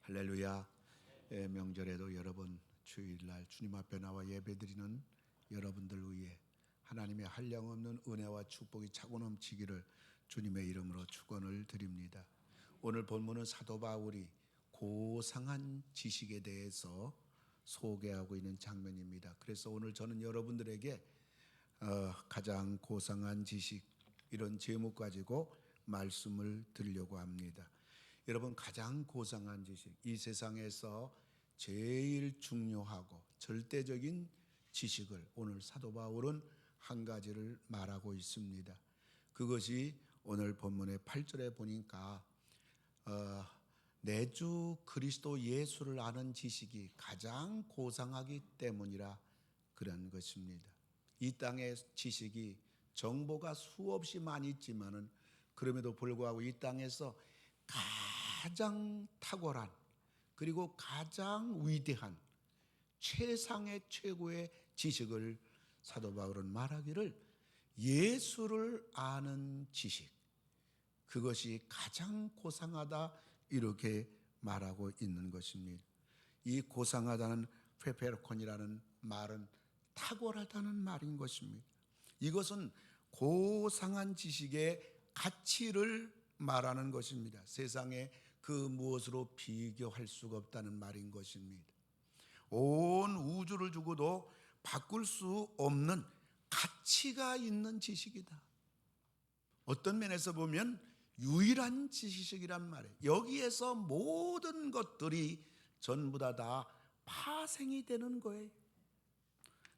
할렐루야. 명절에도 여러분 주일날 주님 앞에 나와 예배드리는 여러분들 위해 하나님의 한량없는 은혜와 축복이 차고 넘치기를 주님의 이름으로 축원을 드립니다. 오늘 본문은 사도 바울이 고상한 지식에 대해서 소개하고 있는 장면입니다. 그래서 오늘 저는 여러분들에게 가장 고상한 지식, 이런 제목 가지고 말씀을 드리려고 합니다. 여러분, 가장 고상한 지식, 이 세상에서 제일 중요하고 절대적인 지식을 오늘 사도 바울은 한 가지를 말하고 있습니다. 그것이 오늘 본문의 8절에 보니까 내 주 그리스도 예수를 아는 지식이 가장 고상하기 때문이라 그런 것입니다. 이 땅의 지식이 정보가 수없이 많이 있지만은 그럼에도 불구하고 이 땅에서 가장 탁월한 그리고 가장 위대한 최상의 최고의 지식을 사도 바울은 말하기를 예수를 아는 지식, 그것이 가장 고상하다 이렇게 말하고 있는 것입니다. 이 고상하다는 페페르콘이라는 말은 탁월하다는 말인 것입니다. 이것은 고상한 지식의 가치를 말하는 것입니다. 세상에 그 무엇으로 비교할 수가 없다는 말인 것입니다. 온 우주를 주고도 바꿀 수 없는 가치가 있는 지식이다. 어떤 면에서 보면 유일한 지식이란 말이에요. 여기에서 모든 것들이 전부 다 파생이 되는 거예요.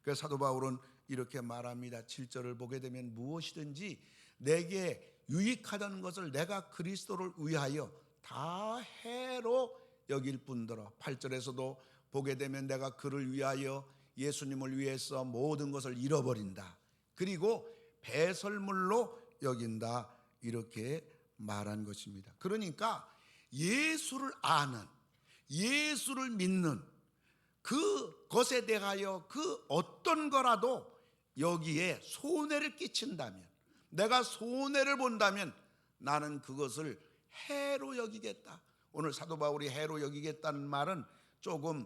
그래서 사도 바울은 이렇게 말합니다. 7절을 보게 되면 무엇이든지 내게 유익하다는 것을 내가 그리스도를 위하여 다 해로 여길 뿐더러, 8절에서도 보게 되면 내가 그를 위하여 예수님을 위해서 모든 것을 잃어버린다, 그리고 배설물로 여긴다, 이렇게 말한 것입니다. 그러니까 예수를 아는, 예수를 믿는 그것에 대하여 그 어떤 거라도 여기에 손해를 끼친다면, 내가 손해를 본다면 나는 그것을 해로 여기겠다. 오늘 사도 바울이 해로 여기겠다는 말은 조금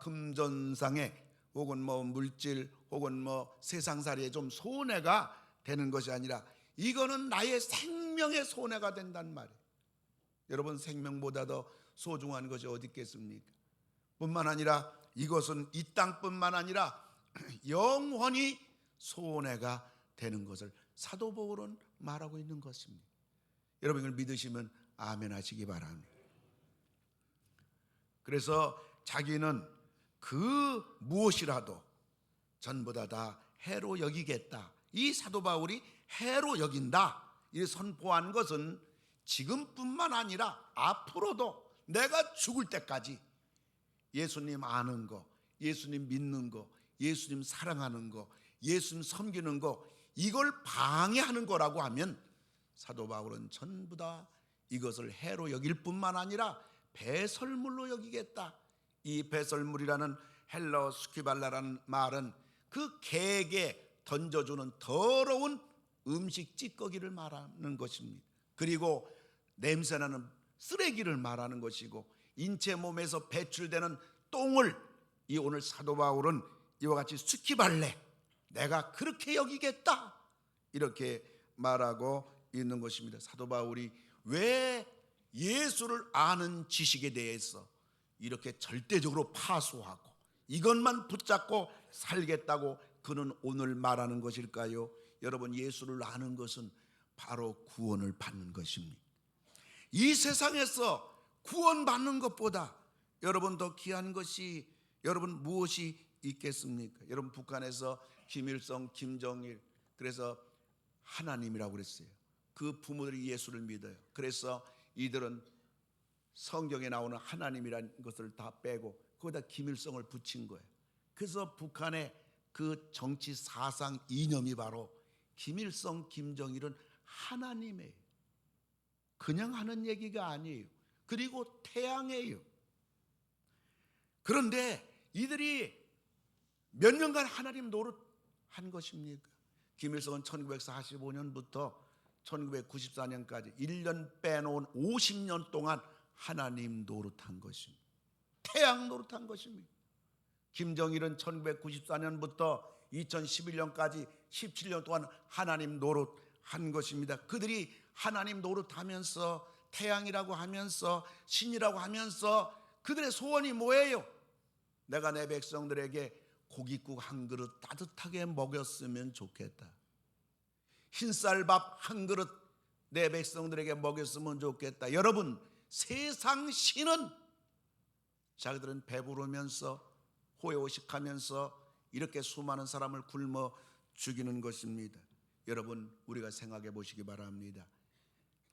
금전상의 혹은 물질 혹은 세상살이에 좀 손해가 되는 것이 아니라 이거는 나의 생명의 손해가 된다는 말이에요. 여러분, 생명보다 더 소중한 것이 어디 있겠습니까? 뿐만 아니라 이것은 이 땅뿐만 아니라 영원히 손해가 되는 것을 사도 바울은 말하고 있는 것입니다. 여러분, 이걸 믿으시면 아멘 하시기 바랍니다. 그래서 자기는 그 무엇이라도 전부 다 해로 여기겠다, 이 사도 바울이 해로 여긴다 이 선포한 것은 지금뿐만 아니라 앞으로도 내가 죽을 때까지 예수님 아는 거, 예수님 믿는 거, 예수님 사랑하는 거, 예수님 섬기는 거, 이걸 방해하는 거라고 하면 사도 바울은 전부 다 이것을 해로 여길 뿐만 아니라 배설물로 여기겠다. 이 배설물이라는 헬라어 스퀴발라라는 말은 그 개에게 던져주는 더러운 음식 찌꺼기를 말하는 것입니다. 그리고 냄새나는 쓰레기를 말하는 것이고, 인체 몸에서 배출되는 똥을 이 오늘 사도 바울은 이와 같이 스퀴발레, 내가 그렇게 여기겠다, 이렇게 말하고 있는 것입니다. 사도 바울이 왜 예수를 아는 지식에 대해서 이렇게 절대적으로 파수하고 이것만 붙잡고 살겠다고 그는 오늘 말하는 것일까요? 여러분, 예수를 아는 것은 바로 구원을 받는 것입니다. 이 세상에서 구원받는 것보다 여러분 더 귀한 것이 여러분 무엇이 있겠습니까? 여러분, 북한에서 김일성, 김정일, 그래서 하나님이라고 그랬어요. 그 부모들이 예수를 믿어요. 그래서 이들은 성경에 나오는 하나님이라는 것을 다 빼고 거기다 김일성을 붙인 거예요. 그래서 북한의 그 정치 사상 이념이 바로 김일성, 김정일은 하나님이에요. 그냥 하는 얘기가 아니에요. 그리고 태양이에요. 그런데 이들이 몇 년간 하나님 노릇한 것입니까? 김일성은 1945년부터 1994년까지 1년 빼놓은 50년 동안 하나님 노릇한 것입니다. 태양 노릇한 것입니다. 김정일은 1994년부터 2011년까지 17년 동안 하나님 노릇한 것입니다. 그들이 하나님 노릇하면서 태양이라고 하면서 신이라고 하면서 그들의 소원이 뭐예요? 내가 내 백성들에게 고깃국 한 그릇 따뜻하게 먹였으면 좋겠다. 흰쌀밥 한 그릇 내 백성들에게 먹였으면 좋겠다. 여러분, 세상 신은 자기들은 배부르면서 호요식하면서 이렇게 수많은 사람을 굶어 죽이는 것입니다. 여러분, 우리가 생각해 보시기 바랍니다.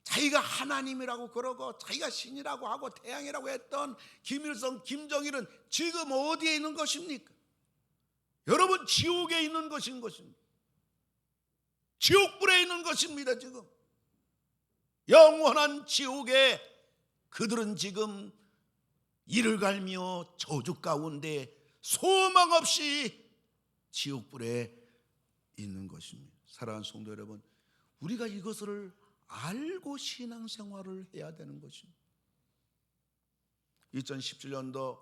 자기가 하나님이라고 그러고 자기가 신이라고 하고 태양이라고 했던 김일성, 김정일은 지금 어디에 있는 것입니까? 여러분, 지옥에 있는 것인 것입니다. 지옥불에 있는 것입니다. 지금 영원한 지옥에 그들은 지금 이를 갈며 저주 가운데 소망 없이 지옥불에 있는 것입니다. 사랑하는 성도 여러분, 우리가 이것을 알고 신앙생활을 해야 되는 것입니다. 2017년도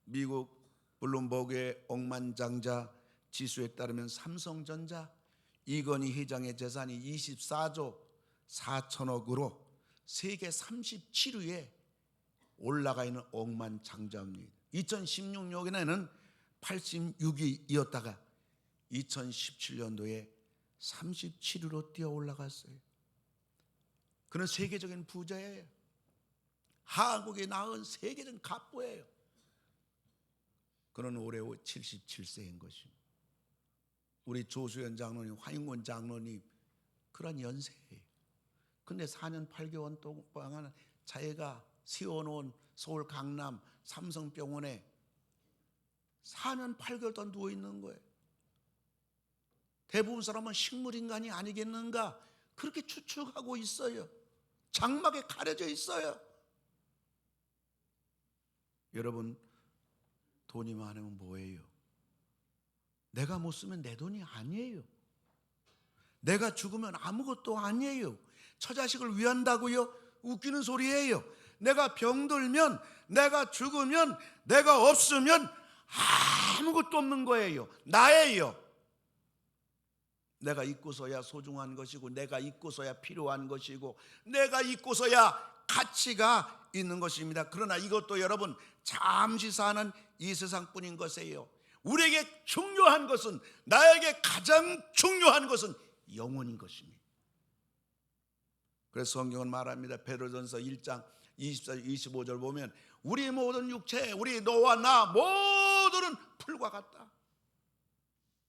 미국 블룸버그의 억만장자 지수에 따르면 삼성전자 이건희 회장의 재산이 24조 4천억으로 세계 37위에 올라가 있는 억만장자입니다. 2016년에는 86위였다가 2017년도에 37위로 뛰어 올라갔어요. 그는 세계적인 부자예요. 한국에 낳은 세계적인 갑부예요. 그는 올해 77세인 것입니다. 우리 조수연 장로님, 화인권 장로님 그런 연세예요. 근데 4년 8개월 동안 자기가 세워놓은 서울 강남 삼성병원에 4년 8개월 동안 누워있는 거예요. 대부분 사람은 식물인간이 아니겠는가 그렇게 추측하고 있어요. 장막에 가려져 있어요. 여러분, 돈이 많으면 뭐예요? 내가 못 쓰면 내 돈이 아니에요. 내가 죽으면 아무것도 아니에요. 처자식을 위한다고요? 웃기는 소리예요. 내가 병들면, 내가 죽으면, 내가 없으면 아무것도 없는 거예요. 나예요. 내가 있고서야 소중한 것이고, 내가 있고서야 필요한 것이고, 내가 있고서야 가치가 있는 것입니다. 그러나 이것도 여러분 잠시 사는 이 세상뿐인 것이에요. 우리에게 중요한 것은, 나에게 가장 중요한 것은 영혼인 것입니다. 그래서 성경은 말합니다. 베드로전서 1장 24, 25절 보면 우리 모든 육체, 우리 너와 나 모두는 풀과 같다.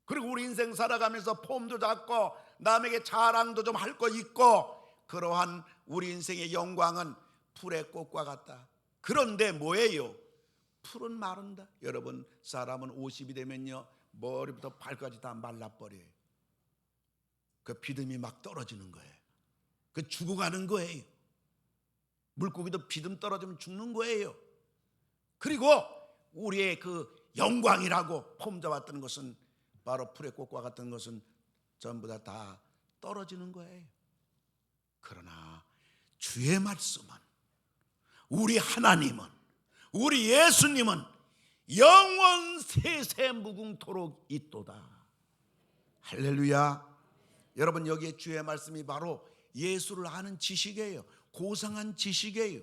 그리고 우리 인생 살아가면서 폼도 잡고 남에게 자랑도 좀 할 거 있고, 그러한 우리 인생의 영광은 풀의 꽃과 같다. 그런데 뭐예요? 풀은 마른다. 여러분, 사람은 50이 되면요 머리부터 발까지 다 말라버려요. 그 비듬이 막 떨어지는 거예요. 그 죽어가는 거예요. 물고기도 비듬 떨어지면 죽는 거예요. 그리고 우리의 그 영광이라고 폼 잡았던 것은, 바로 풀의 꽃과 같은 것은 전부 다 떨어지는 거예요. 그러나 주의 말씀은, 우리 하나님은, 우리 예수님은 영원 세세 무궁토록 있도다. 할렐루야. 여러분, 여기에 주의 말씀이 바로 예수를 아는 지식이에요. 고상한 지식이에요.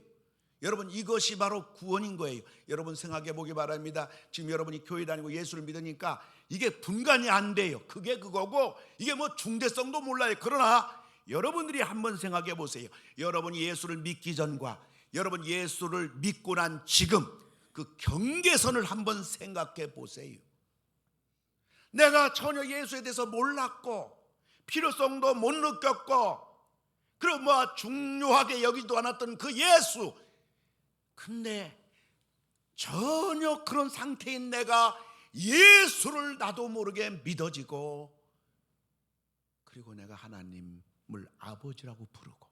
여러분, 이것이 바로 구원인 거예요. 여러분 생각해 보기 바랍니다. 지금 여러분이 교회 다니고 예수를 믿으니까 이게 분간이 안 돼요. 그게 그거고 이게 뭐 중대성도 몰라요. 그러나 여러분들이 한번 생각해 보세요. 여러분이 예수를 믿기 전과 여러분 예수를 믿고 난 지금 그 경계선을 한번 생각해 보세요. 내가 전혀 예수에 대해서 몰랐고 필요성도 못 느꼈고, 그리고 뭐 중요하게 여기지도 않았던 그 예수, 근데 전혀 그런 상태인 내가 예수를 나도 모르게 믿어지고, 그리고 내가 하나님을 아버지라고 부르고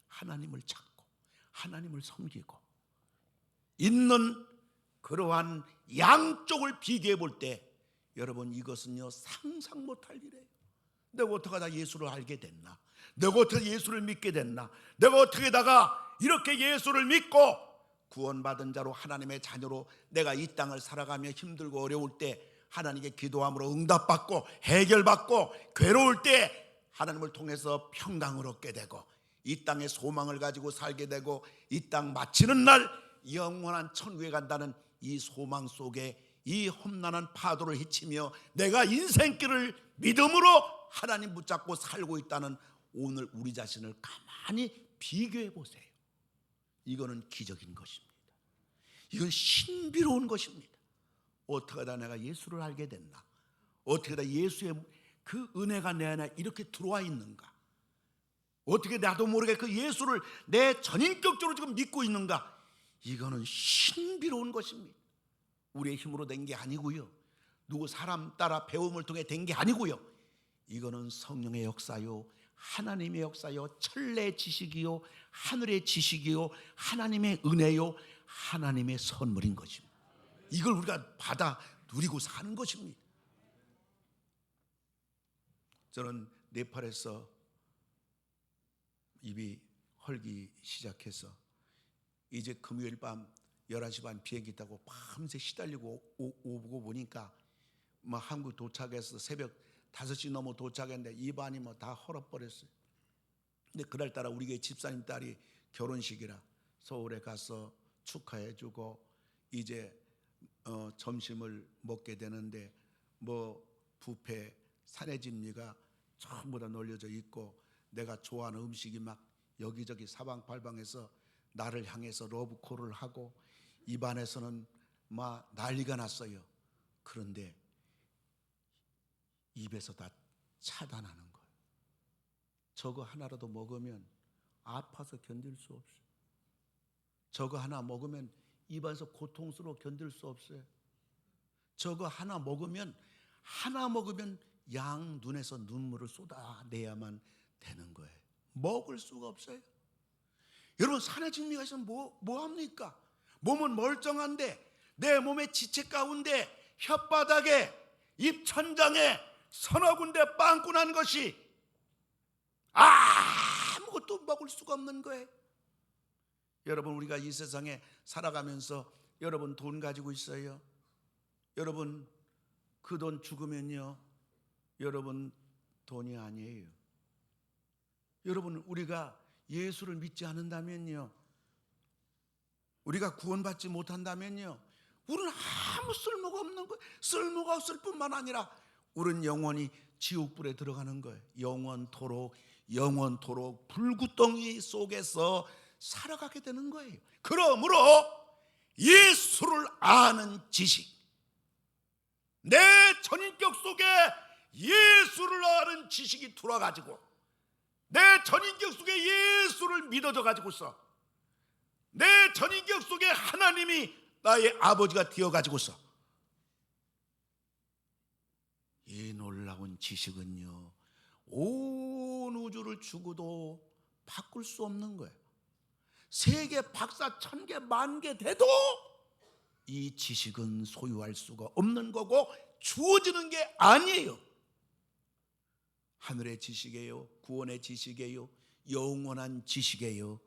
하나님을 찾고 하나님을 섬기고 있는 그러한 양쪽을 비교해 볼 때, 여러분 이것은요 상상 못할 일이에요. 내가 어떻게 다 예수를 알게 됐나? 내가 어떻게 예수를 믿게 됐나? 내가 어떻게다가 이렇게 예수를 믿고 구원받은 자로 하나님의 자녀로 내가 이 땅을 살아가며 힘들고 어려울 때 하나님께 기도함으로 응답받고 해결받고 괴로울 때 하나님을 통해서 평강을 얻게 되고 이 땅에 소망을 가지고 살게 되고 이 땅 마치는 날 영원한 천국에 간다는 이 소망 속에 이 험난한 파도를 헤치며 내가 인생길을 믿음으로 하나님 붙잡고 살고 있다는 오늘 우리 자신을 가만히 비교해 보세요. 이거는 기적인 것입니다. 이건 신비로운 것입니다. 어떻게 하다 내가 예수를 알게 됐나? 어떻게 하다 예수의 그 은혜가 내 안에 이렇게 들어와 있는가? 어떻게 나도 모르게 그 예수를 내 전인격적으로 지금 믿고 있는가? 이거는 신비로운 것입니다. 우리의 힘으로 된 게 아니고요, 누구 사람 따라 배움을 통해 된 게 아니고요, 이거는 성령의 역사요, 하나님의 역사요, 천리의 지식이요, 하늘의 지식이요, 하나님의 은혜요, 하나님의 선물인 것입니다. 이걸 우리가 받아 누리고 사는 것입니다. 저는 네팔에서 입이 헐기 시작해서 이제 금요일 밤 11시 반 비행기 타고 밤새 시달리고 오고 보니까 한국 도착해서 새벽 5시 넘어 도착했는데 입안이 다 헐어버렸어요. 근데 그날따라 우리 교회 집사님 딸이 결혼식이라 서울에 가서 축하해주고 이제 점심을 먹게 되는데 뷔페 사내집리가 전부 다 널려져 있고 내가 좋아하는 음식이 막 여기저기 사방팔방에서 나를 향해서 러브콜을 하고 입안에서는 막 난리가 났어요. 그런데 입에서 다 차단하는 거예요. 저거 하나라도 먹으면 아파서 견딜 수 없어요. 저거 하나 먹으면 입안에서 고통스러워 견딜 수 없어요. 저거 하나 먹으면 양 눈에서 눈물을 쏟아내야만 되는 거예요. 먹을 수가 없어요. 여러분, 사내진미가 있으면 뭐 합니까? 몸은 멀쩡한데 내 몸의 지체 가운데 혓바닥에 입천장에 서너 군데 빵꾸 난 것이 아무것도 먹을 수가 없는 거예요. 여러분, 우리가 이 세상에 살아가면서 여러분 돈 가지고 있어요. 여러분 그 돈 죽으면요, 여러분 돈이 아니에요. 여러분, 우리가 예수를 믿지 않는다면요, 우리가 구원받지 못한다면요, 우리는 아무 쓸모가 없는 거예요. 쓸모가 없을 뿐만 아니라 우리는 영원히 지옥불에 들어가는 거예요. 영원토록 불구덩이 속에서 살아가게 되는 거예요. 그러므로 예수를 아는 지식, 내 전인격 속에 예수를 아는 지식이 들어가지고 내 전인격 속에 예수를 믿어져 가지고서 내 전인격 속에 하나님이 나의 아버지가 되어 가지고서 이 놀라운 지식은요, 온 우주를 주고도 바꿀 수 없는 거예요. 세계 박사 1000개 만개 돼도 이 지식은 소유할 수가 없는 거고 주어지는 게 아니에요. 하늘의 지식이에요, 구원의 지식이에요, 영원한 지식이에요.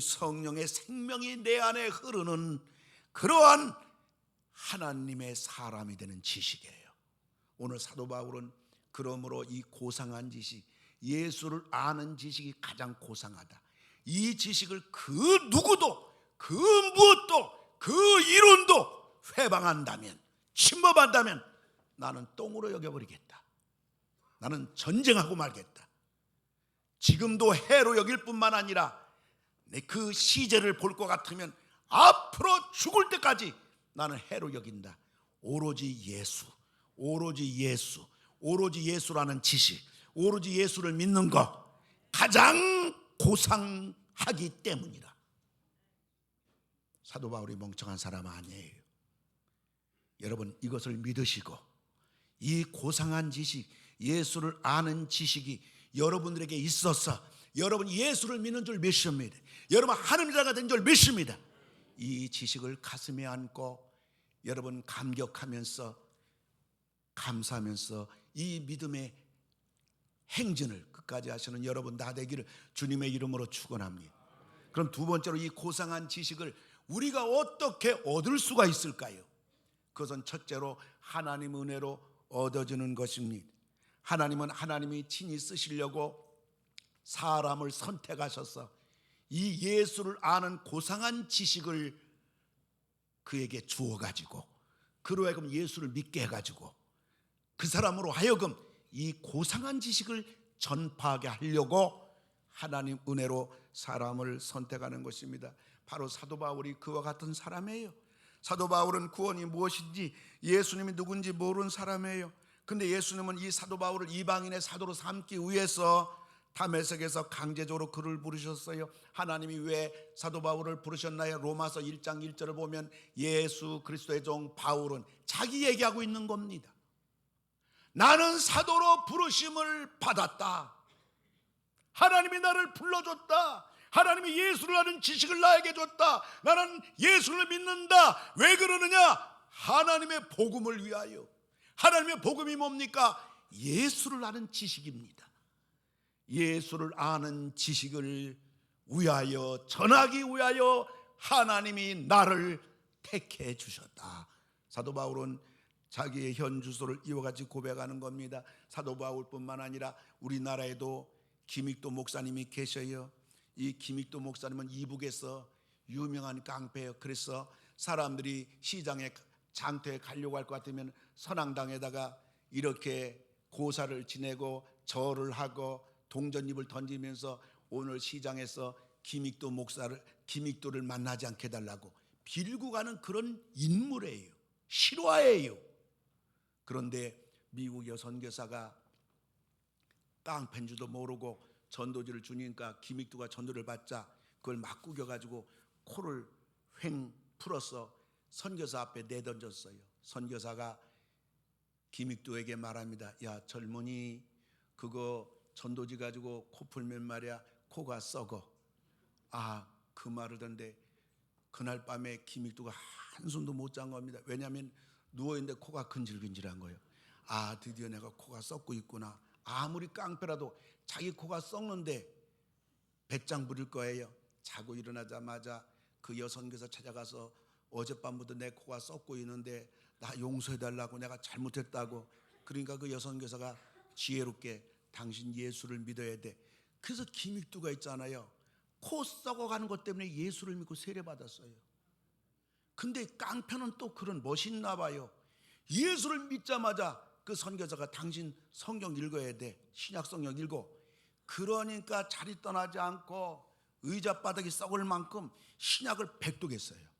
성령의 생명이 내 안에 흐르는 그러한 하나님의 사람이 되는 지식이에요. 오늘 사도 바울은 그러므로 이 고상한 지식, 예수를 아는 지식이 가장 고상하다. 이 지식을 그 누구도, 그 무엇도, 그 이론도 회방한다면, 침범한다면 나는 똥으로 여겨버리겠다. 나는 전쟁하고 말겠다. 지금도 해로 여길 뿐만 아니라 그 시제를 볼 것 같으면 앞으로 죽을 때까지 나는 해로 여긴다. 오로지 예수, 오로지 예수, 오로지 예수라는 지식, 오로지 예수를 믿는 것 가장 고상하기 때문이라. 사도 바울이 멍청한 사람 아니에요. 여러분, 이것을 믿으시고 이 고상한 지식, 예수를 아는 지식이 여러분들에게 있어서 여러분 예수를 믿는 줄 믿습니다. 여러분 하나님의 자가 된 줄 믿습니다. 이 지식을 가슴에 안고 여러분 감격하면서 감사하면서 이 믿음의 행진을 끝까지 하시는 여러분 다 되기를 주님의 이름으로 축원합니다. 그럼 두 번째로 이 고상한 지식을 우리가 어떻게 얻을 수가 있을까요? 그것은 첫째로 하나님 은혜로 얻어지는 것입니다. 하나님은 하나님이 친히 쓰시려고 사람을 선택하셔서 이 예수를 아는 고상한 지식을 그에게 주어가지고 그로 하여금 예수를 믿게 해가지고 그 사람으로 하여금 이 고상한 지식을 전파하게 하려고 하나님 은혜로 사람을 선택하는 것입니다. 바로 사도 바울이 그와 같은 사람이에요. 사도 바울은 구원이 무엇인지 예수님이 누군지 모르는 사람이에요. 근데 예수님은 이 사도 바울을 이방인의 사도로 삼기 위해서 다메섹에서 강제적으로 그를 부르셨어요. 하나님이 왜 사도 바울을 부르셨나요? 로마서 1장 1절을 보면 예수 그리스도의 종 바울은 자기 얘기하고 있는 겁니다. 나는 사도로 부르심을 받았다. 하나님이 나를 불러줬다. 하나님이 예수를 아는 지식을 나에게 줬다. 나는 예수를 믿는다. 왜 그러느냐? 하나님의 복음을 위하여. 하나님의 복음이 뭡니까? 예수를 아는 지식입니다. 예수를 아는 지식을 위하여, 전하기 위하여 하나님이 나를 택해 주셨다. 사도 바울은 자기의 현 주소를 이와 같이 고백하는 겁니다. 사도 바울뿐만 아니라 우리나라에도 김익도 목사님이 계셔요. 이 김익도 목사님은 이북에서 유명한 깡패예요. 그래서 사람들이 시장에 장터에 가려고 할 것 같으면 선앙당에다가 이렇게 고사를 지내고 절을 하고 동전잎을 던지면서 오늘 시장에서 김익도를 만나지 않게 해달라고 빌고 가는 그런 인물이에요. 실화예요. 그런데 미국 여선교사가 깡패인 줄도 모르고 전도지를 주니까 김익도가 전도를 받자 그걸 막 구겨가지고 코를 횡 풀어서 선교사 앞에 내던졌어요. 선교사가 김익도에게 말합니다. 야 젊은이, 그거 전도지 가지고 코 풀면 말이야 코가 썩어. 그 말을 듣는데 그날 밤에 김익도가 한숨도 못 잔 겁니다. 왜냐하면 누워있는데 코가 근질근질한 거예요. 드디어 내가 코가 썩고 있구나. 아무리 깡패라도 자기 코가 썩는데 배짱 부릴 거예요. 자고 일어나자마자 그 여선교사 찾아가서 어젯밤부터 내 코가 썩고 있는데 나 용서해달라고, 내가 잘못했다고. 그러니까 그 여선교사가 지혜롭게 당신 예수를 믿어야 돼. 그래서 김익두가 있잖아요. 코 썩어가는 것 때문에 예수를 믿고 세례받았어요. 근데 깡패는 또 그런 멋이 있나 봐요. 예수를 믿자마자 그 선교사가 당신 성경 읽어야 돼. 신약 성경 읽어. 그러니까 자리 떠나지 않고 의자바닥이 썩을 만큼 신약을 백독했어요.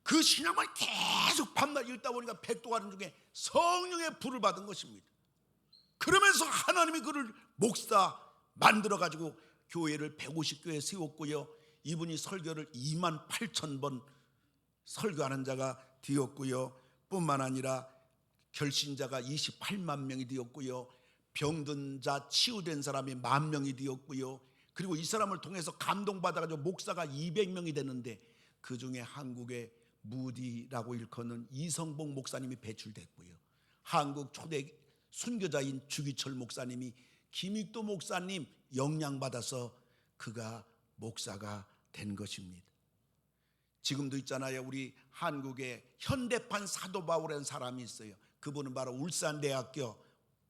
그 신약을 계속 밤낮 읽다 보니까 백독하는 중에 성령의 불을 받은 것입니다. 그러면서 하나님이 그를 목사 만들어가지고 교회를 150교회 세웠고요. 이분이 설교를 28,000번 설교하는 자가 되었고요. 뿐만 아니라 결신자가 28만 명이 되었고요. 병든 자 치유된 사람이 10,000명이 되었고요. 그리고 이 사람을 통해서 감동받아가지고 목사가 200명이 되는데 그 중에 한국의 무디라고 일컫는 이성봉 목사님이 배출됐고요. 한국 초대 순교자인 주기철 목사님이 김익도 목사님 영향받아서 그가 목사가 된 것입니다. 지금도 있잖아요. 우리 한국에 현대판 사도 바울이라는 사람이 있어요. 그분은 바로 울산대학교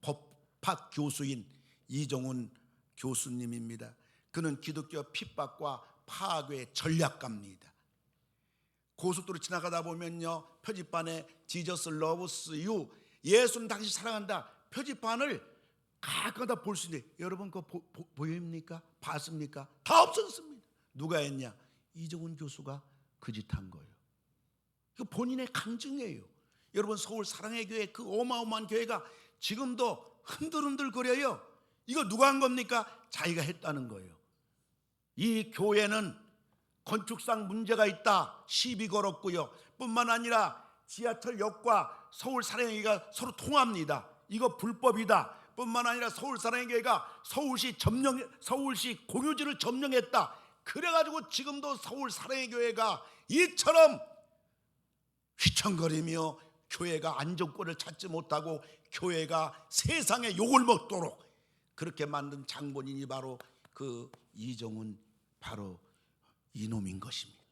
법학 교수인 이종훈 교수님입니다. 그는 기독교 핍박과 파괴의 전략가입니다. 고속도로 지나가다 보면요, 표지판에 Jesus loves you, 예수는 당신 사랑한다, 표지판을 가끔가다 볼 수 있는데 여러분 그거 보입니까? 봤습니까? 다 없었습니다. 누가 했냐? 이종훈 교수가 그 짓 한 거예요. 이거 본인의 강증이에요. 여러분 서울 사랑의 교회, 그 어마어마한 교회가 지금도 흔들흔들 거려요. 이거 누가 한 겁니까? 자기가 했다는 거예요. 이 교회는 건축상 문제가 있다 시비 걸었고요. 뿐만 아니라 지하철역과 서울 사랑의 교회가 서로 통합니다. 이거 불법이다. 뿐만 아니라 서울 사랑의 교회가 서울시 공유지를 점령했다. 그래가지고 지금도 서울 사랑의 교회가 이처럼 휘청거리며 교회가 안정권을 찾지 못하고 교회가 세상에 욕을 먹도록 그렇게 만든 장본인이 바로 그 이종훈 바로 이놈인 것입니다.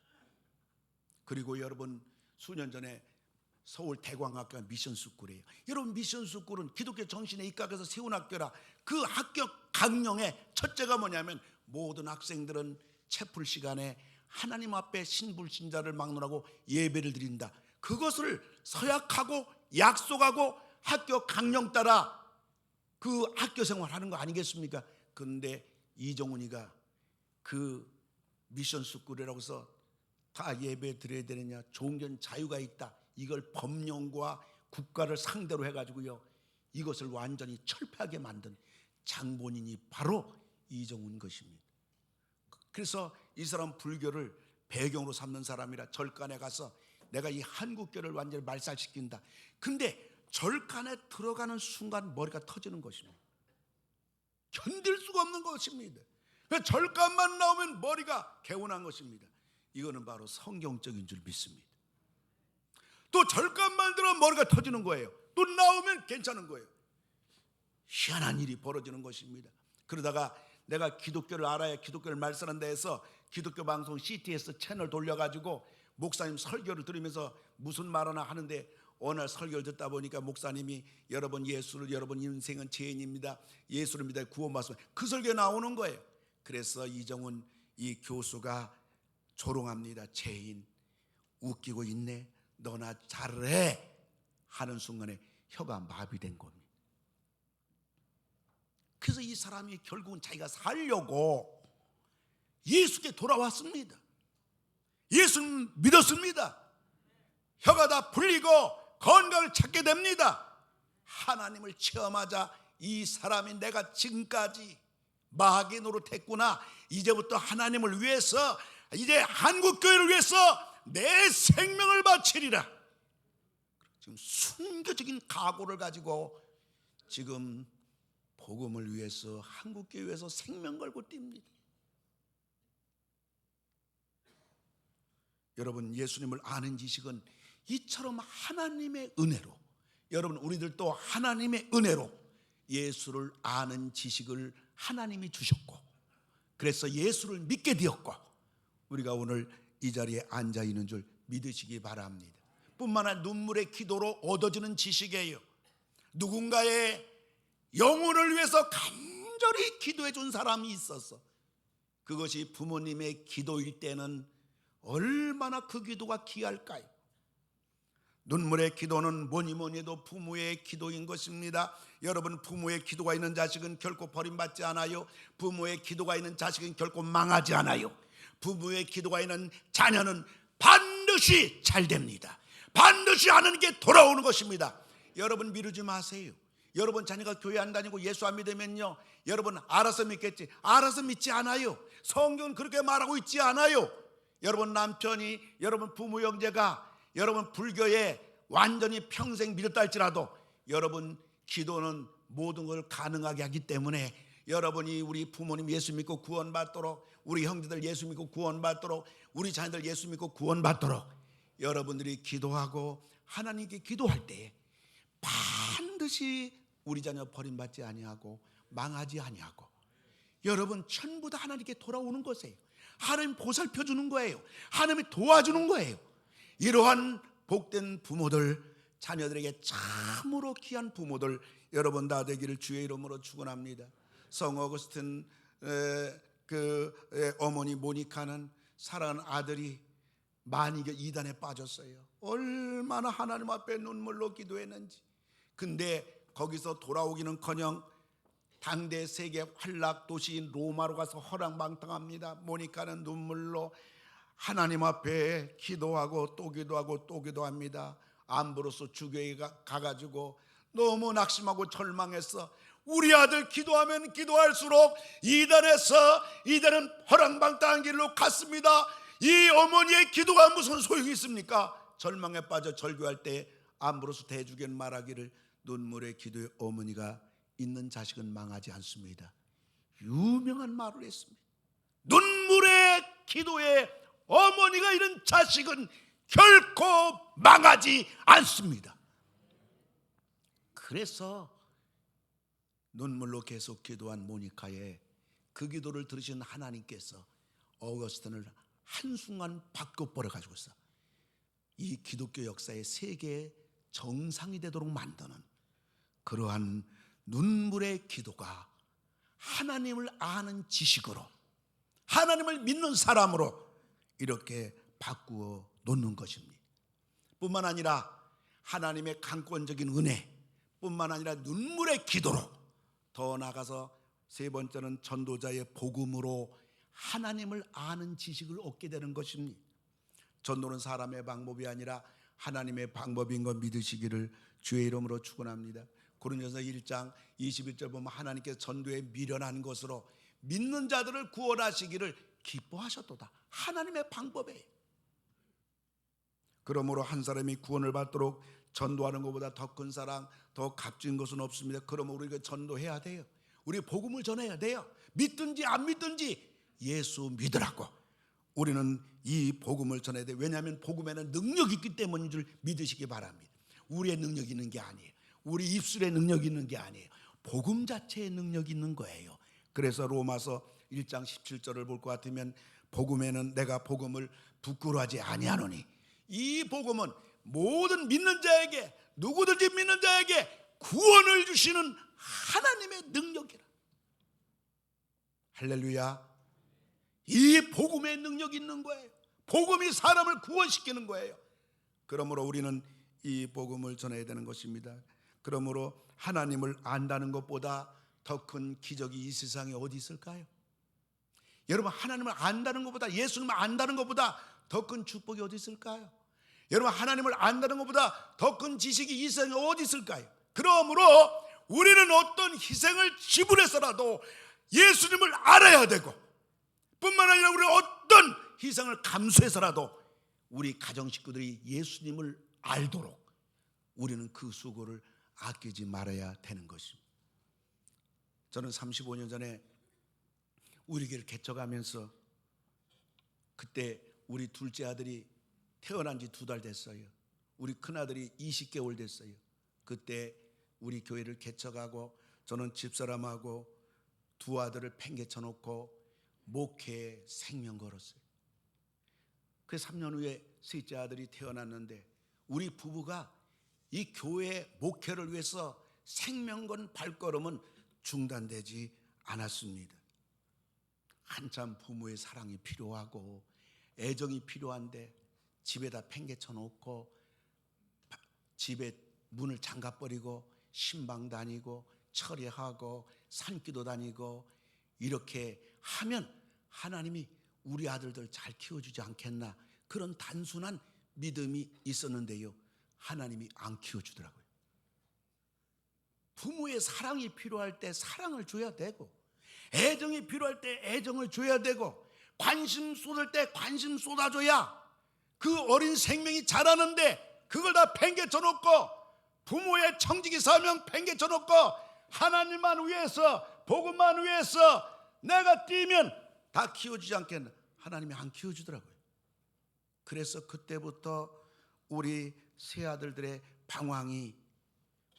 그리고 여러분, 수년 전에 서울 대광학교가 미션스쿨이에요. 여러분, 미션스쿨은 기독교 정신에 입각해서 세운 학교라 그 학교 강령의 첫째가 뭐냐면 모든 학생들은 채플 시간에 하나님 앞에 신불신자를 막론하고 예배를 드린다. 그것을 서약하고 약속하고 학교 강령 따라 그 학교 생활하는 거 아니겠습니까? 그런데 이정훈이가 그 미션스쿨이라고 해서 다 예배 드려야 되느냐, 종교 자유가 있다, 이걸 법령과 국가를 상대로 해가지고요, 이것을 완전히 철폐하게 만든 장본인이 바로 이정훈 것입니다. 그래서 이 사람 불교를 배경으로 삼는 사람이라 절간에 가서 내가 이 한국교를 완전히 말살시킨다. 근데 절간에 들어가는 순간 머리가 터지는 것입니다. 견딜 수가 없는 것입니다. 절간만 나오면 머리가 개운한 것입니다. 이거는 바로 성경적인 줄 믿습니다. 또 절간만 들어 머리가 터지는 거예요. 또 나오면 괜찮은 거예요. 희한한 일이 벌어지는 것입니다. 그러다가 내가 기독교를 알아야 기독교를 말씀한다 해서 기독교 방송 CTS 채널 돌려가지고 목사님 설교를 들으면서 무슨 말 하나 하는데, 어느 날 설교를 듣다 보니까 목사님이 여러분 여러분 인생은 죄인입니다, 예수를 믿어 구원받습니다, 그 설교에 나오는 거예요. 그래서 이정훈 이 교수가 조롱합니다. 죄인, 웃기고 있네, 너나 잘해 하는 순간에 혀가 마비된 겁니다. 그래서 이 사람이 결국은 자기가 살려고 예수께 돌아왔습니다. 예수는 믿었습니다. 혀가 다 풀리고 건강을 찾게 됩니다. 하나님을 체험하자 이 사람이 내가 지금까지 마귀 노릇했구나, 이제부터 하나님을 위해서, 이제 한국교회를 위해서 내 생명을 바치리라. 지금 순교적인 각오를 가지고 지금 복음을 위해서 한국교회에서 생명 걸고 뜁니다. 여러분, 예수님을 아는 지식은 이처럼 하나님의 은혜로, 여러분 우리들도 하나님의 은혜로 예수를 아는 지식을 하나님이 주셨고, 그래서 예수를 믿게 되었고, 우리가 오늘 이 자리에 앉아 있는 줄 믿으시기 바랍니다. 뿐만 아니라 눈물의 기도로 얻어지는 지식이에요. 누군가의 영혼을 위해서 간절히 기도해 준 사람이 있어서 그것이 부모님의 기도일 때는 얼마나 그 기도가 귀할까요? 눈물의 기도는 뭐니 해도 부모의 기도인 것입니다. 여러분, 부모의 기도가 있는 자식은 결코 버림받지 않아요. 부모의 기도가 있는 자식은 결코 망하지 않아요. 부모의 기도가 있는 자녀는 반드시 잘 됩니다. 반드시 하나님께 돌아오는 것입니다. 여러분, 미루지 마세요. 여러분 자녀가 교회 안 다니고 예수 안 믿으면요, 여러분 알아서 믿겠지, 알아서 믿지 않아요. 성경은 그렇게 말하고 있지 않아요. 여러분 남편이, 여러분 부모 형제가 여러분 불교에 완전히 평생 믿었다 할지라도 여러분 기도는 모든 걸 가능하게 하기 때문에, 여러분이 우리 부모님 예수 믿고 구원받도록, 우리 형제들 예수 믿고 구원받도록, 우리 자녀들 예수 믿고 구원받도록 여러분들이 기도하고 하나님께 기도할 때 반드시 우리 자녀 버림받지 아니하고 망하지 아니하고 여러분 전부 다 하나님께 돌아오는 것이에요. 하나님 보살펴 주는 거예요. 하나님이 도와주는 거예요. 이러한 복된 부모들, 자녀들에게 참으로 귀한 부모들 여러분 다 되기를 주의 이름으로 축원합니다. 성 어거스틴 어머니 모니카는 사랑하는 아들이 만이겨 이단에 빠졌어요. 얼마나 하나님 앞에 눈물로 기도했는지. 근데 거기서 돌아오기는커녕 당대 세계 활락 도시인 로마로 가서 허랑방탕합니다. 모니카는 눈물로 하나님 앞에 기도하고 또 기도하고 또 기도합니다. 암브로스 주교에 가가지고 너무 낙심하고 절망했어. 우리 아들 기도하면 기도할수록 이단은 허랑방탕한 길로 갔습니다. 이 어머니의 기도가 무슨 소용이 있습니까? 절망에 빠져 절규할 때 암브로스 대주교는 말하기를, 눈물의 기도의 어머니가 있는 자식은 망하지 않습니다. 유명한 말을 했습니다. 눈물의 기도의 어머니가 있는 자식은 결코 망하지 않습니다. 그래서 눈물로 계속 기도한 모니카의 그 기도를 들으신 하나님께서 어거스틴을 한순간 바꿔버려 가지고서 이 기독교 역사의 세계의 정상이 되도록 만드는 그러한 눈물의 기도가 하나님을 아는 지식으로, 하나님을 믿는 사람으로 이렇게 바꾸어 놓는 것입니다. 뿐만 아니라 하나님의 강권적인 은혜, 뿐만 아니라 눈물의 기도로, 더 나아가서 세 번째는 전도자의 복음으로 하나님을 아는 지식을 얻게 되는 것입니다. 전도는 사람의 방법이 아니라 하나님의 방법인 것 믿으시기를 주의 이름으로 축원합니다. 고린도전서 1장 21절 보면 하나님께서 전도에 미련한 것으로 믿는 자들을 구원하시기를 기뻐하셨도다. 하나님의 방법이에요. 그러므로 한 사람이 구원을 받도록 전도하는 것보다 더 큰 사랑, 더 값진 것은 없습니다. 그러므로 우리가 전도해야 돼요. 우리 복음을 전해야 돼요. 믿든지 안 믿든지 예수 믿으라고. 우리는 이 복음을 전해야 돼요. 왜냐하면 복음에는 능력이 있기 때문인 줄 믿으시기 바랍니다. 우리의 능력이 있는 게 아니에요. 우리 입술의 능력이 있는 게 아니에요. 복음 자체의 능력이 있는 거예요. 그래서 로마서 1장 17절을 볼 것 같으면 복음에는 내가 복음을 부끄러워하지 아니하노니 이 복음은 모든 믿는 자에게, 누구든지 믿는 자에게 구원을 주시는 하나님의 능력이라. 할렐루야. 이 복음의 능력이 있는 거예요. 복음이 사람을 구원시키는 거예요. 그러므로 우리는 이 복음을 전해야 되는 것입니다. 그러므로 하나님을 안다는 것보다 더 큰 기적이 이 세상에 어디 있을까요? 여러분, 하나님을 안다는 것보다, 예수님을 안다는 것보다 더 큰 축복이 어디 있을까요? 여러분, 하나님을 안다는 것보다 더 큰 지식이 이 세상에 어디 있을까요? 그러므로 우리는 어떤 희생을 지불해서라도 예수님을 알아야 되고, 뿐만 아니라 우리는 어떤 희생을 감수해서라도 우리 가정 식구들이 예수님을 알도록 우리는 그 수고를 아끼지 말아야 되는 것입니다. 저는 35년 전에 우리 교회를 개척하면서 그때 우리 둘째 아들이 태어난 지 2달 됐어요. 우리 큰아들이 20개월 됐어요. 그때 우리 교회를 개척하고 저는 집사람하고 2 아들을 팽개쳐 놓고 목회에 생명 걸었어요. 그 3년 후에 셋째 아들이 태어났는데 우리 부부가 이 교회 목회를 위해서 생명 건 발걸음은 중단되지 않았습니다. 한참 부모의 사랑이 필요하고 애정이 필요한데 집에다 팽개쳐 놓고 집에 문을 잠가버리고 신방 다니고 철회하고 산기도 다니고 이렇게 하면 하나님이 우리 아들들 잘 키워주지 않겠나, 그런 단순한 믿음이 있었는데요, 하나님이 안 키워주더라고요. 부모의 사랑이 필요할 때 사랑을 줘야 되고, 애정이 필요할 때 애정을 줘야 되고, 관심 쏟을 때 관심 쏟아줘야 그 어린 생명이 자라는데 그걸 다 팽개쳐 놓고 부모의 청지기 사명 팽개쳐 놓고 하나님만 위해서, 복음만 위해서 내가 뛰면 다 키워주지 않겠나, 하나님이 안 키워주더라고요. 그래서 그때부터 우리 세 아들들의 방황이,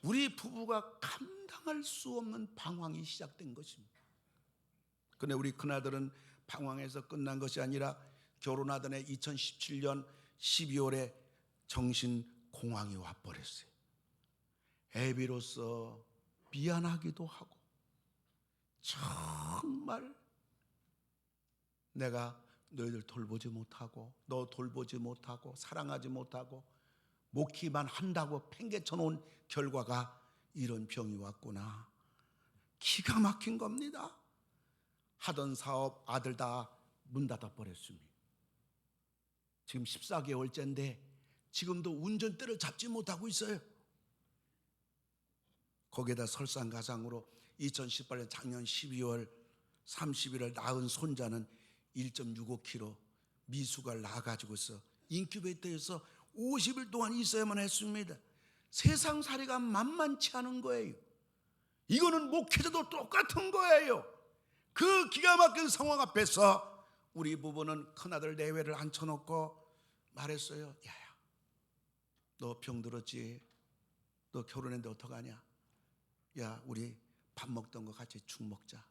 우리 부부가 감당할 수 없는 방황이 시작된 것입니다. 그런데 우리 큰아들은 방황에서 끝난 것이 아니라 결혼하던 해 2017년 12월에 정신공황이 와버렸어요. 애비로서 미안하기도 하고, 정말 내가 너희들 돌보지 못하고, 너 돌보지 못하고, 사랑하지 못하고, 목회만 한다고 팽개쳐 놓은 결과가 이런 병이 왔구나. 기가 막힌 겁니다. 하던 사업 아들 다 문 닫아 버렸습니다. 지금 14개월째인데 지금도 운전대를 잡지 못하고 있어요. 거기에다 설상가상으로 2018년 작년 12월 30일을 낳은 손자는 1.65kg 미숙을 낳아가지고서 인큐베이터에서 50일 동안 있어야만 했습니다. 세상살이가 만만치 않은 거예요. 이거는 목회자도 똑같은 거예요. 그 기가 막힌 상황 앞에서 우리 부부는 큰아들 내외를 앉혀놓고 말했어요. 야야, 너 병들었지? 너 결혼했는데 어떡하냐? 야, 우리 밥 먹던 거 같이 죽 먹자.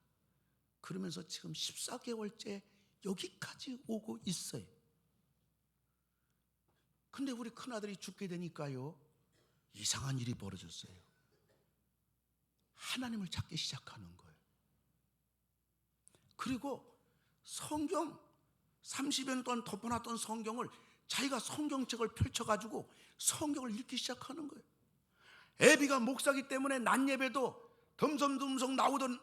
그러면서 지금 14개월째 여기까지 오고 있어요. 근데 우리 큰아들이 죽게 되니까요, 이상한 일이 벌어졌어요. 하나님을 찾기 시작하는 거예요. 그리고 성경 30여 년 동안 덮어놨던 성경을 자기가 성경책을 펼쳐가지고 성경을 읽기 시작하는 거예요. 애비가 목사기 때문에 낮 예배도 덤섬덤섬 나오던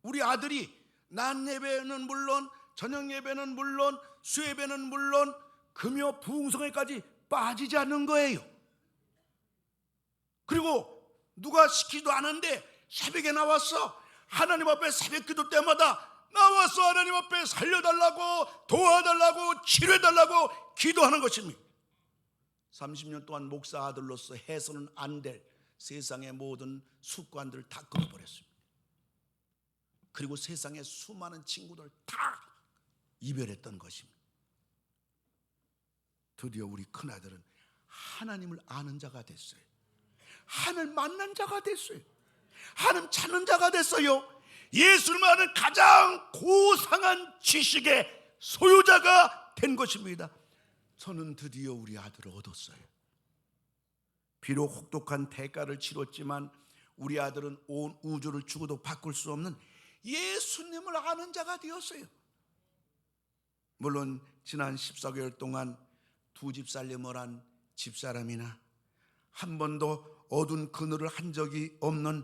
우리 아들이 낮 예배는 물론, 저녁 예배는 물론, 수예배는 물론, 금요 부흥성회까지 빠지지 않는 거예요. 그리고 누가 시키지도 않은데 새벽에 나왔어. 하나님 앞에 새벽 기도 때마다 나와서 하나님 앞에 살려달라고, 도와달라고, 치료해달라고 기도하는 것입니다. 30년 동안 목사 아들로서 해서는 안 될 세상의 모든 습관들을 다 끊어버렸습니다. 그리고 세상의 수많은 친구들 다 이별했던 것입니다. 드디어 우리 큰아들은 하나님을 아는 자가 됐어요. 하나님 만난 자가 됐어요. 하나님 찾는 자가 됐어요. 예수를 아는 가장 고상한 지식의 소유자가 된 것입니다. 저는 드디어 우리 아들을 얻었어요. 비록 혹독한 대가를 치렀지만 우리 아들은 온 우주를 주고도 바꿀 수 없는 예수님을 아는 자가 되었어요. 물론 지난 14개월 동안 두 집 살림을 한 집사람이나 한 번도 어두운 그늘을 한 적이 없는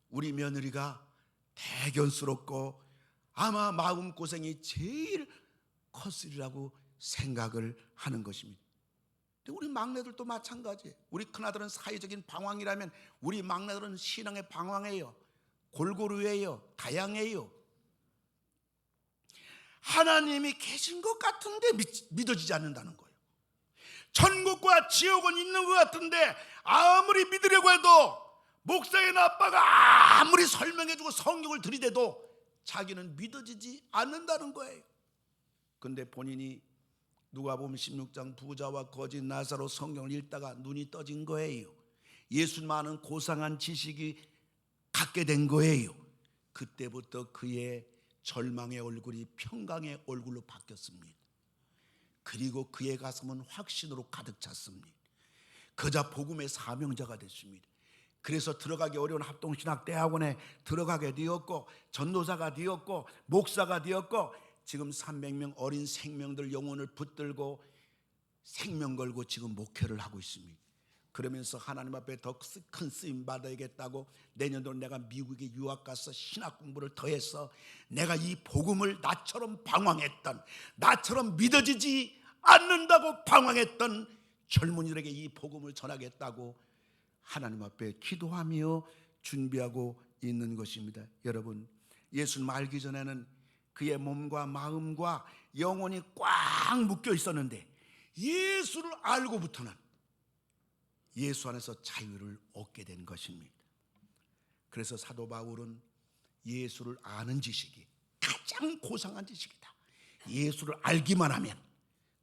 우리 며느리가 대견스럽고 아마 마음고생이 제일 컸으리라고 생각을 하는 것입니다. 우리 막내들도 마찬가지예요. 우리 큰아들은 사회적인 방황이라면 우리 막내들은 신앙의 방황이에요. 골고루예요. 다양해요. 하나님이 계신 것 같은데 믿어지지 않는다는 거예요. 천국과 지옥은 있는 것 같은데 아무리 믿으려고 해도 목사의 아빠가 아무리 설명해주고 성경을 들이대도 자기는 믿어지지 않는다는 거예요. 근데 본인이 누가복음 16장 부자와 거지 나사로 성경을 읽다가 눈이 떠진 거예요. 예수님 아는 고상한 지식이 갖게 된 거예요. 그때부터 그의 절망의 얼굴이 평강의 얼굴로 바뀌었습니다. 그리고 그의 가슴은 확신으로 가득 찼습니다. 그자 복음의 사명자가 됐습니다. 그래서 들어가기 어려운 합동신학대학원에 들어가게 되었고, 전도사가 되었고, 목사가 되었고, 지금 300명 어린 생명들 영혼을 붙들고 생명 걸고 지금 목회를 하고 있습니다. 그러면서 하나님 앞에 더 큰 쓰임 받아야겠다고 내년도 내가 미국에 유학 가서 신학 공부를 더 해서 내가 이 복음을 나처럼 방황했던, 나처럼 믿어지지 않는다고 방황했던 젊은이들에게 이 복음을 전하겠다고 하나님 앞에 기도하며 준비하고 있는 것입니다. 여러분, 예수님 알기 전에는 그의 몸과 마음과 영혼이 꽉 묶여 있었는데 예수를 알고부터는 예수 안에서 자유를 얻게 된 것입니다. 그래서 사도 바울은 예수를 아는 지식이 가장 고상한 지식이다. 예수를 알기만 하면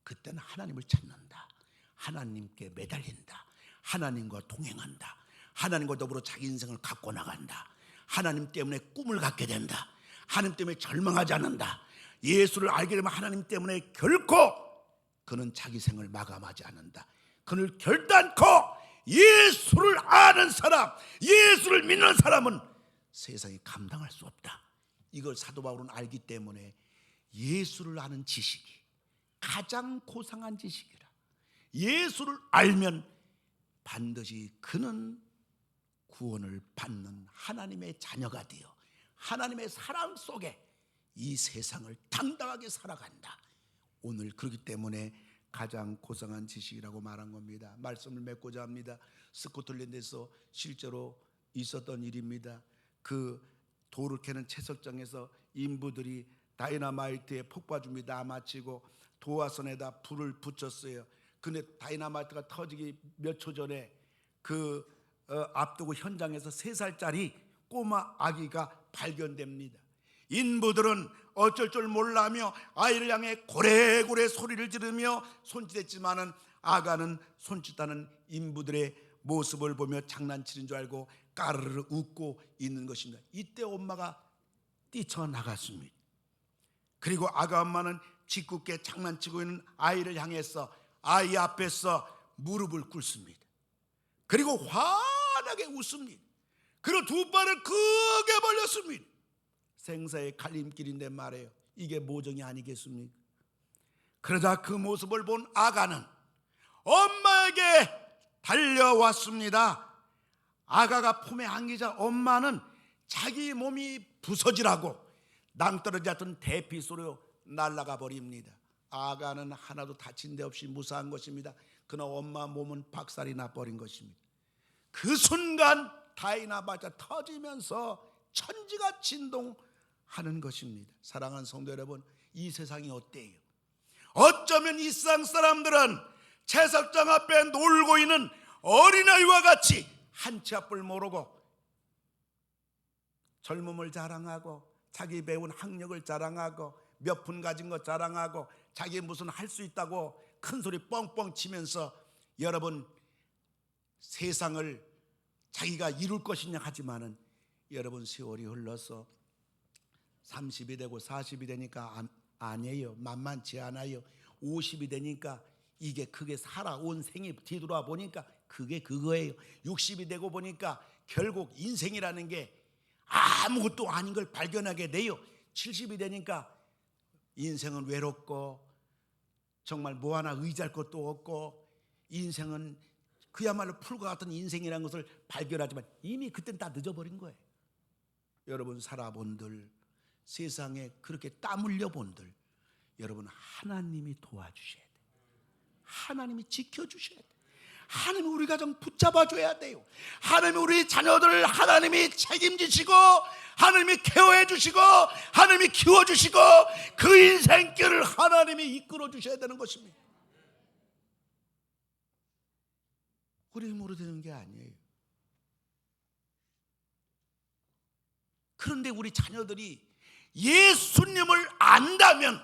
그때는 하나님을 찾는다. 하나님께 매달린다. 하나님과 동행한다. 하나님과 더불어 자기 인생을 갖고 나간다. 하나님 때문에 꿈을 갖게 된다. 하나님 때문에 절망하지 않는다. 예수를 알게 되면 하나님 때문에 결코 그는 자기 생을 마감하지 않는다. 그는 결단코 예수를 아는 사람, 예수를 믿는 사람은 세상이 감당할 수 없다. 이걸 사도 바울은 알기 때문에 예수를 아는 지식이 가장 고상한 지식이라. 예수를 알면 반드시 그는 구원을 받는 하나님의 자녀가 되어 하나님의 사랑 속에 이 세상을 당당하게 살아간다. 오늘 그렇기 때문에 가장 고상한 지식이라고 말한 겁니다. 말씀을 맺고자 합니다. 스코틀랜드에서 실제로 있었던 일입니다. 그 돌을 캐는 채석장에서 인부들이 다이너마이트에 폭발준비 다 마치고 도화선에다 불을 붙였어요. 근데 다이너마이트가 터지기 몇 초 전에 그 앞두고 현장에서 3살짜리 꼬마 아기가 발견됩니다. 인부들은 어쩔 줄 몰라며 아이를 향해 고래고래 소리를 지르며 손짓했지만은 아가는 손짓하는 인부들의 모습을 보며 장난치는 줄 알고 까르르 웃고 있는 것입니다. 이때 엄마가 뛰쳐나갔습니다. 그리고 아가 엄마는 짓궂게 장난치고 있는 아이를 향해서 아이 앞에서 무릎을 꿇습니다. 그리고 환하게 웃습니다. 그리고 두 발을 크게 벌렸습니다. 생사의 갈림길인데 말이에요. 이게 모정이 아니겠습니까? 그러자 그 모습을 본 아가는 엄마에게 달려왔습니다. 아가가 품에 안기자 엄마는 자기 몸이 부서지라고 낭떠러지 대피소로 날아가 버립니다. 아가는 하나도 다친 데 없이 무사한 것입니다. 그러나 엄마 몸은 박살이 나버린 것입니다. 그 순간 다이나마이트가 터지면서 천지가 진동하는 것입니다. 사랑하는 성도 여러분, 이 세상이 어때요? 어쩌면 이 세상 사람들은 채석장 앞에 놀고 있는 어린아이와 같이 한치 앞을 모르고 젊음을 자랑하고 자기 배운 학력을 자랑하고 몇 푼 가진 것 자랑하고 자기 무슨 할 수 있다고 큰 소리 뻥뻥 치면서 여러분 세상을 자기가 이룰 것이냐 하지만은 여러분 세월이 흘러서 30이 되고 40이 되니까 아니에요. 만만치 않아요. 50이 되니까 이게 그게 살아온 생이 뒤돌아 보니까 그게 그거예요. 60이 되고 보니까 결국 인생이라는 게 아무것도 아닌 걸 발견하게 돼요. 70이 되니까 인생은 외롭고 정말 뭐 하나 의지할 것도 없고 인생은 그야말로 풀과 같은 인생이라는 것을 발견하지만 이미 그때는 다 늦어버린 거예요. 여러분 살아본들, 세상에 그렇게 땀 흘려본들, 여러분 하나님이 도와주셔야 돼요. 하나님이 지켜주셔야 돼요. 하나님이 우리 가정 붙잡아줘야 돼요. 하나님이 우리 자녀들을 하나님이 책임지시고 하나님이 케어해 주시고 하나님이 키워주시고 그 인생길을 하나님이 이끌어 주셔야 되는 것입니다. 우리 힘으로 되는 게 아니에요. 그런데 우리 자녀들이 예수님을 안다면,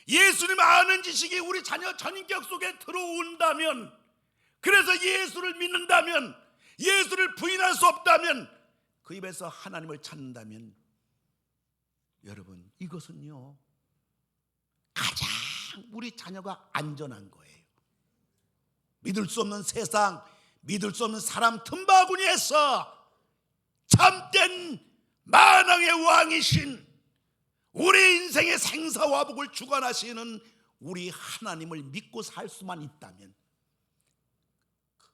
예수님 아는 지식이 우리 자녀 전인격 속에 들어온다면, 그래서 예수를 믿는다면, 예수를 부인할 수 없다면, 그 입에서 하나님을 찾는다면, 여러분 이것은요 가장 우리 자녀가 안전한 거예요. 믿을 수 없는 세상, 믿을 수 없는 사람 틈바구니에서 참된 만왕의 왕이신 우리 인생의 생사화복을 주관하시는 우리 하나님을 믿고 살 수만 있다면,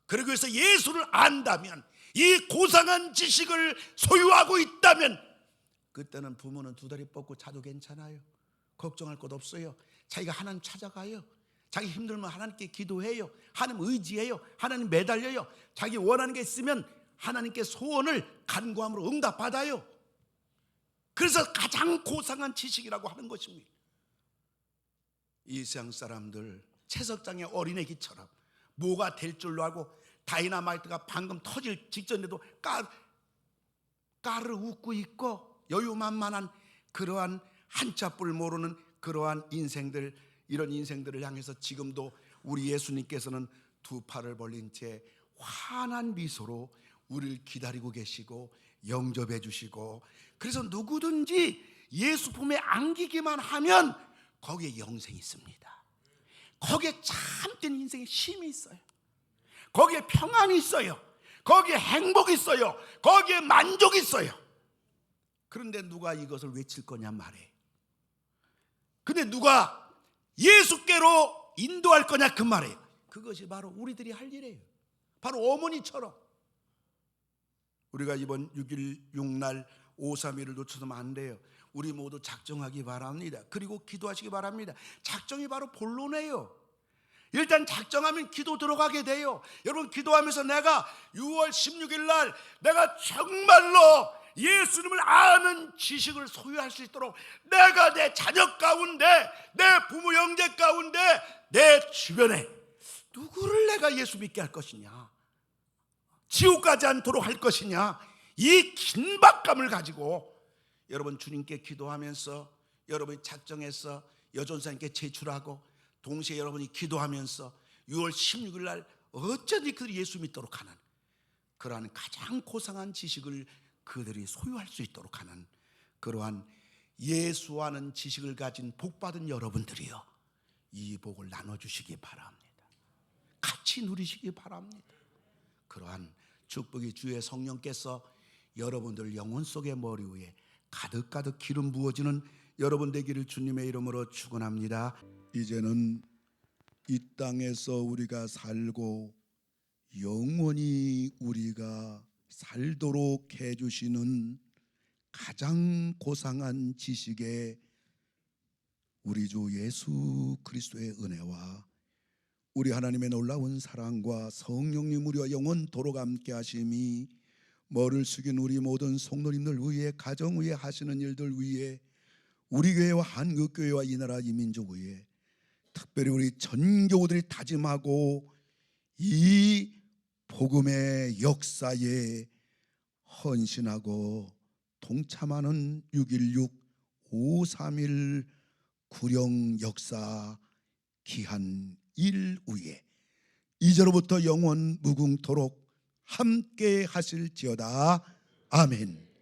그러기 위해서 예수를 안다면, 이 고상한 지식을 소유하고 있다면, 그때는 부모는 두 다리 뻗고 자도 괜찮아요. 걱정할 것 없어요. 자기가 하나님 찾아가요. 자기 힘들면 하나님께 기도해요. 하나님 의지해요. 하나님 매달려요. 자기 원하는 게 있으면 하나님께 소원을 간구함으로 응답받아요. 그래서 가장 고상한 지식이라고 하는 것입니다. 이 세상 사람들 채석장의 어린애기처럼 뭐가 될 줄로 알고 다이나마이트가 방금 터질 직전에도 까르르 웃고 있고 여유만만한 그러한 한자뿔 모르는 그러한 인생들, 이런 인생들을 향해서 지금도 우리 예수님께서는 두 팔을 벌린 채 환한 미소로 우리를 기다리고 계시고 영접해 주시고, 그래서 누구든지 예수 품에 안기기만 하면 거기에 영생이 있습니다. 거기에 참된 인생의 쉼이 있어요. 거기에 평안이 있어요. 거기에 행복이 있어요. 거기에 만족이 있어요. 그런데 누가 이것을 외칠 거냐 말이에요. 근데 누가 예수께로 인도할 거냐 그 말이에요. 그것이 바로 우리들이 할 일이에요. 바로 어머니처럼. 우리가 이번 6.16날 5.3일을 놓쳐서는 안 돼요. 우리 모두 작정하기 바랍니다. 그리고 기도하시기 바랍니다. 작정이 바로 본론이에요. 일단 작정하면 기도 들어가게 돼요. 여러분 기도하면서 내가 6월 16일 날 내가 정말로 예수님을 아는 지식을 소유할 수 있도록 내가 내 자녀 가운데, 내 부모 형제 가운데, 내 주변에 누구를 내가 예수 믿게 할 것이냐, 지옥 가지 않도록 할 것이냐, 이 긴박감을 가지고 여러분 주님께 기도하면서 여러분이 작정해서 여전사님께 제출하고 동시에 여러분이 기도하면서 6월 16일 날 어쩐지 그들이 예수 믿도록 하는 그러한 가장 고상한 지식을 그들이 소유할 수 있도록 하는 그러한 예수와는 지식을 가진 복받은 여러분들이요, 이 복을 나눠주시기 바랍니다. 같이 누리시기 바랍니다. 그러한 축복이 주의 성령께서 여러분들 영혼 속의 머리 위에 가득가득 기름 부어지는 여러분 되기를 주님의 이름으로 축원합니다. 이제는 이 땅에서 우리가 살고 영원히 우리가 살도록 해주시는 가장 고상한 지식에 우리 주 예수 그리스도의 은혜와 우리 하나님의 놀라운 사랑과 성령님 우리와 영원토록 함께 하심이 머리를 숙인 우리 모든 성도님들 위해, 가정 위에 하시는 일들 위해, 우리 교회와 한국교회와 이 나라 이 민족 위에, 특별히 우리 전교우들이 다짐하고 이 복음의 역사에 헌신하고 동참하는 6.16, 5.31 구령 역사 귀한 일 위에 이제로부터 영원 무궁토록 함께 하실지어다. 아멘.